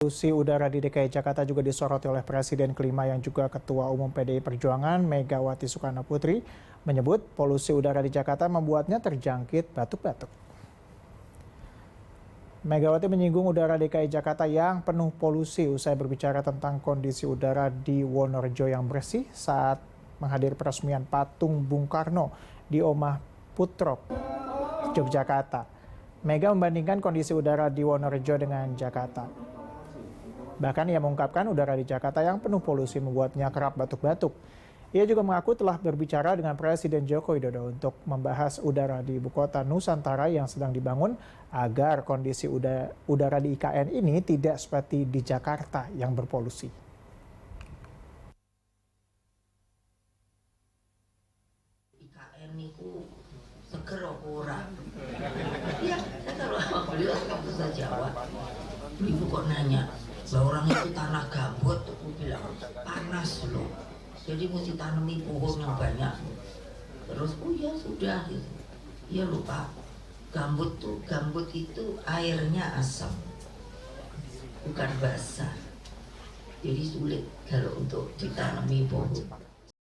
Polusi udara di DKI Jakarta juga disoroti oleh Presiden kelima yang juga Ketua Umum PDI Perjuangan Megawati Soekarnoputri menyebut polusi udara di Jakarta membuatnya terjangkit batuk-batuk. Megawati menyinggung udara DKI Jakarta yang penuh polusi usai berbicara tentang kondisi udara di Wonorejo yang bersih saat menghadiri peresmian patung Bung Karno di Omah Putrop, Yogyakarta. Mega membandingkan kondisi udara di Wonorejo dengan Jakarta. Bahkan ia mengungkapkan udara di Jakarta yang penuh polusi membuatnya kerap batuk-batuk. Ia juga mengaku telah berbicara dengan Presiden Joko Widodo untuk membahas udara di ibu kota Nusantara yang sedang dibangun agar kondisi udara di IKN ini tidak seperti di Jakarta yang berpolusi. IKN itu seger ora. Iya, kalau beliau waktu saya jawab, ibu kok nanya, lah orang itu tanah gambut, aku bilang panas loh, jadi mesti tanami pohon yang banyak. Terus oh ya sudah, gitu. Ya lupa, gambut itu airnya asam, bukan basah, jadi sulit kalau untuk ditanami pohon.